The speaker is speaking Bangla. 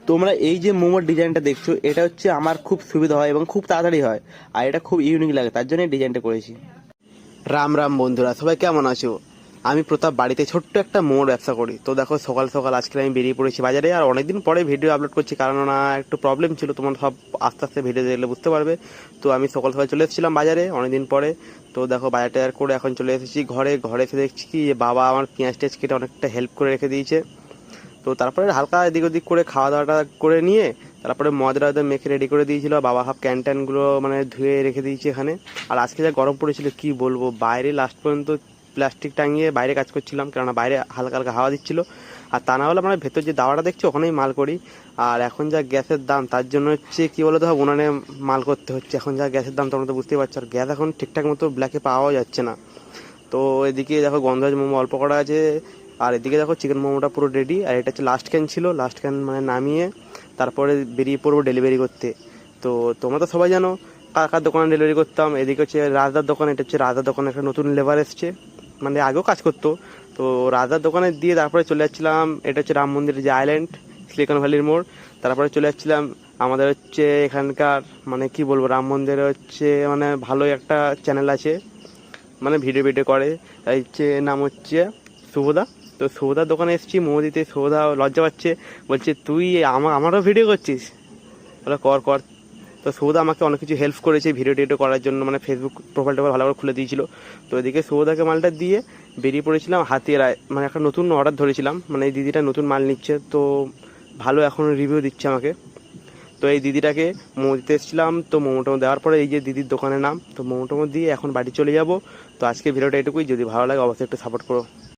তোমরা এই যে মোমোর ডিজাইনটা দেখছো, এটা হচ্ছে আমার খুব সুবিধা হয় এবং খুব তাড়াতাড়ি হয়, আর এটা খুব ইউনিক লাগে, তার জন্য এই ডিজাইনটা করেছি। রাম রাম বন্ধুরা, সবাই কেমন আছো? আমি প্রতাপ বাড়িতে ছোট্ট একটা মোমোর ব্যবসা করি। তো দেখো সকাল সকাল আজকে আমি বেরিয়ে পড়েছি বাজারে, আর অনেকদিন পরে ভিডিও আপলোড করছি, কারণ না একটু প্রবলেম ছিল, তোমরা সব আস্তে আস্তে ভিডিও দেখলে বুঝতে পারবে। তো আমি সকাল সকাল চলে এসেছিলাম বাজারে অনেকদিন পরে। তো দেখো বাজার টাজার করে এখন চলে এসেছি ঘরে। ঘরে এসে দেখছি কি বাবা আমার পেঁয়াজ টেঁয়াজ কেটে অনেকটা হেল্প করে রেখে দিয়েছে। তো তারপরে হালকা এদিক ওদিক করে খাওয়া দাওয়াটা করে নিয়ে তারপরে ময়দাটা মেখে রেডি করে দিয়েছিল বাবা। হাফ ক্যানগুলো মানে ধুয়ে রেখে দিয়েছে এখানে। আর আজকে যা গরম পড়েছিল কি বলবো, বাইরে লাস্ট পর্যন্ত প্লাস্টিক টাঙিয়ে বাইরে কাজ করছিলাম, কেননা বাইরে হালকা হালকা হাওয়া দিচ্ছিল। আর তা না হলে মানে ভেতর যে দাওয়াটা দেখছি ওখানেই মাল করি। আর এখন যা গ্যাসের দাম, তার জন্য হচ্ছে কী বলো তো, উনানে মাল করতে হচ্ছে। এখন যা গ্যাসের দাম তোমরা তো বুঝতেই পারছো, আর গ্যাস এখন ঠিকঠাক মতো ব্ল্যাকে পাওয়া যাচ্ছে না। তো এদিকে দেখো গন্ধরাজ মোমো অল্প করা আছে, আর এদিকে দেখো চিকেন মোমোটা পুরো রেডি। আর এটা হচ্ছে লাস্ট ক্যান ছিল, লাস্ট ক্যান মানে নামিয়ে তারপরে বেরিয়ে পড়বো ডেলিভারি করতে। তো তোমরা তো সবাই জানো কার কার দোকানে ডেলিভারি করতাম। এদিকে হচ্ছে রাজদার দোকান, এটা হচ্ছে রাজদার দোকানে একটা নতুন লেবার এসছে, মানে আগেও কাজ করতো। তো রাজদার দোকানে দিয়ে তারপরে চলে যাচ্ছিলাম, এটা হচ্ছে রাম মন্দিরের যে আইল্যান্ড, সিলিকন ভ্যালির মোড়। তারপরে চলে যাচ্ছিলাম আমাদের হচ্ছে এখানকার, মানে কি বলবো, রাম মন্দিরে হচ্ছে মানে ভালোই একটা চ্যানেল আছে, মানে ভিডিও করে, হচ্ছে নাম হচ্ছে শুভদা। তো শুভদার দোকানে এসেছি মোমো দিতে। শুভদা লজ্জা পাচ্ছে, বলছে তুই আমারও ভিডিও করছিস, বলে কর কর। তো শুভদা আমাকে অনেক কিছু হেল্প করেছে ভিডিও টিডিও করার জন্য, মানে ফেসবুক প্রোফাইলটা ভালো করে খুলে দিয়েছিল। তো এদিকে শুভদাকে মালটা দিয়ে বেরিয়ে পড়েছিলাম হাতিয়ারায়, মানে একটা নতুন অর্ডার ধরেছিলাম, মানে এই দিদিটা নতুন মাল নিচ্ছে, তো ভালো এখন রিভিউ দিচ্ছে আমাকে। তো এই দিদিটাকে মোমো দিতে এসেছিলাম। তো মোমোটো দেওয়ার পরে এই যে দিদির দোকানের নাম, তো মোমোটো দিয়ে এখন বাড়ি চলে যাব। তো আজকে ভিডিওটা এটুকুই, যদি ভালো লাগে অবশ্যই একটু সাপোর্ট করো।